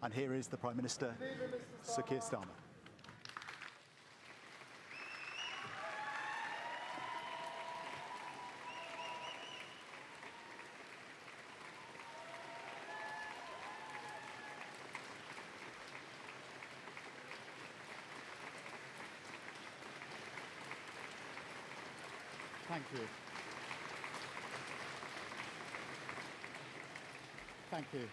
And here is the Prime Minister, Sir Keir Starmer. Thank you. Thank you.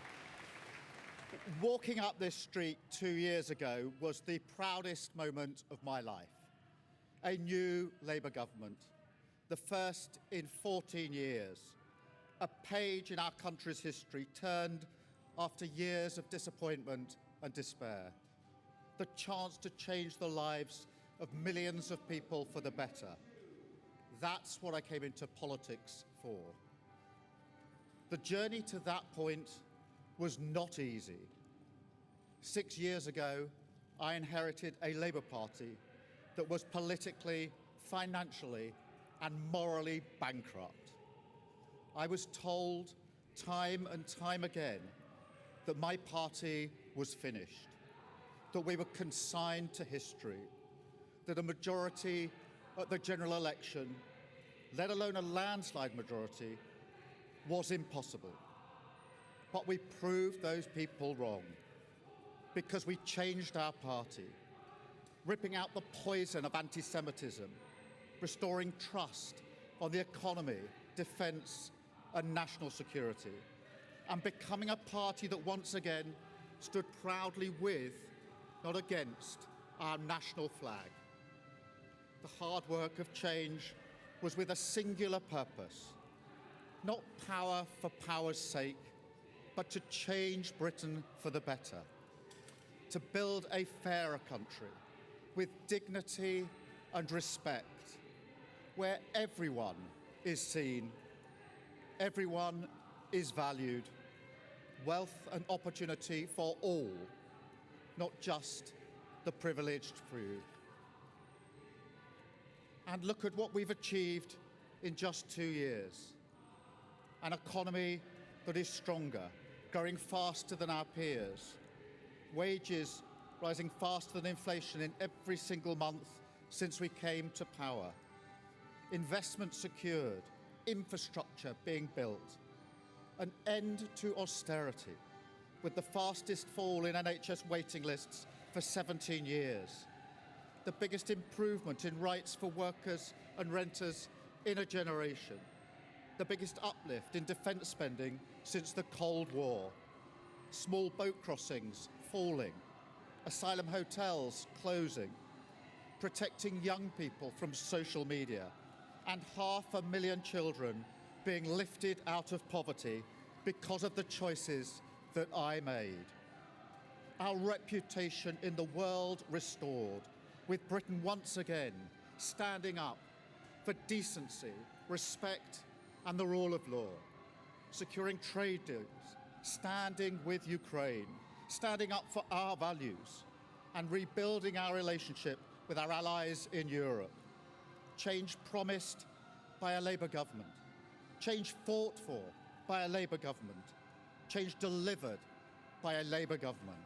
Walking up this street 2 years ago was the proudest moment of my life. A new Labour government, the first in 14 years. A page in our country's history turned after years of disappointment and despair. The chance to change the lives of millions of people for the better. That's what I came into politics for. The journey to that point was not easy. 6 years ago, I inherited a Labour Party that was politically, financially, and morally bankrupt. I was told time and time again that my party was finished, that we were consigned to history, that a majority at the general election, let alone a landslide majority, was impossible. But we proved those people wrong because we changed our party, ripping out the poison of anti-Semitism, restoring trust on the economy, defence and national security, and becoming a party that once again stood proudly with, not against, our national flag. The hard work of change was with a singular purpose, not power for power's sake, but to change Britain for the better, to build a fairer country with dignity and respect, where everyone is seen, everyone is valued, wealth and opportunity for all, not just the privileged few. And look at what we've achieved in just 2 years. An economy that is stronger, growing faster than our peers. Wages rising faster than inflation in every single month since we came to power. Investment secured, infrastructure being built. An end to austerity, with the fastest fall in NHS waiting lists for 17 years. The biggest improvement in rights for workers and renters in a generation. The biggest uplift in defence spending since the Cold War. Small boat crossings falling. Asylum hotels closing. Protecting young people from social media. And 500,000 children being lifted out of poverty because of the choices that I made. Our reputation in the world restored, with Britain once again standing up for decency, respect and the rule of law, securing trade deals, standing with Ukraine, standing up for our values and rebuilding our relationship with our allies in Europe. Change promised by a Labour government, change fought for by a Labour government, change delivered by a Labour government.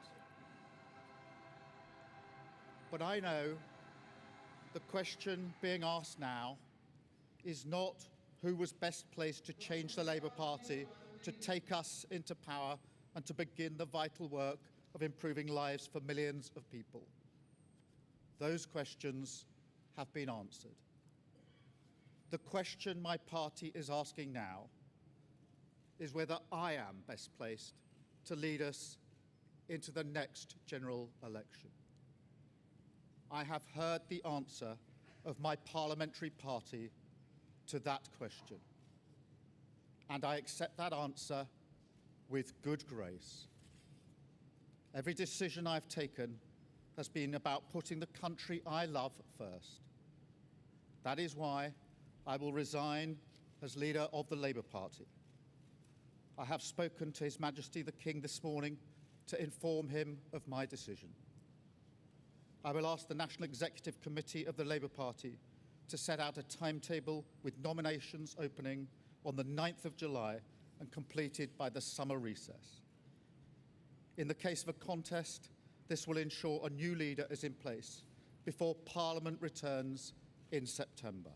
But I know the question being asked now is not who was best placed to change the Labour Party, to take us into power and to begin the vital work of improving lives for millions of people. Those questions have been answered. The question my party is asking now is whether I am best placed to lead us into the next general election. I have heard the answer of my parliamentary party to that question, and I accept that answer with good grace. Every decision I've taken has been about putting the country I love first. That is why I will resign as leader of the Labour Party. I have spoken to His Majesty the King this morning to inform him of my decision. I will ask the National Executive Committee of the Labour Party to set out a timetable with nominations opening on the 9th of July and completed by the summer recess. In the case of a contest, this will ensure a new leader is in place before Parliament returns in September.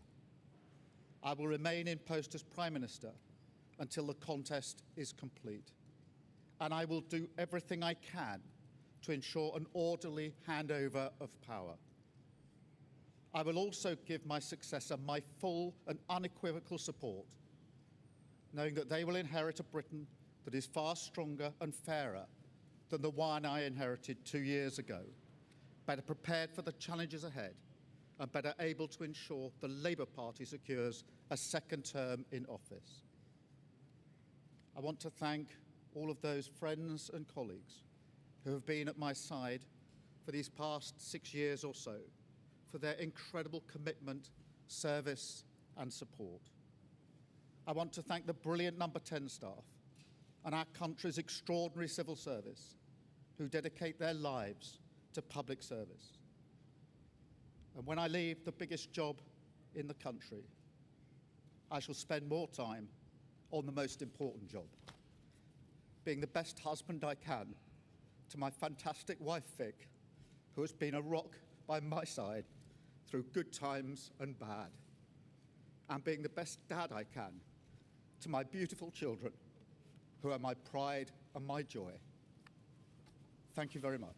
I will remain in post as Prime Minister until the contest is complete, and I will do everything I can to ensure an orderly handover of power. I will also give my successor my full and unequivocal support, knowing that they will inherit a Britain that is far stronger and fairer than the one I inherited 2 years ago, better prepared for the challenges ahead, and better able to ensure the Labour Party secures a second term in office. I want to thank all of those friends and colleagues who have been at my side for these past 6 years or so, for their incredible commitment, service and support. I want to thank the brilliant Number 10 staff and our country's extraordinary civil service who dedicate their lives to public service. And when I leave the biggest job in the country, I shall spend more time on the most important job, being the best husband I can to my fantastic wife, Vic, who has been a rock by my side through good times and bad, and being the best dad I can to my beautiful children, who are my pride and my joy. Thank you very much.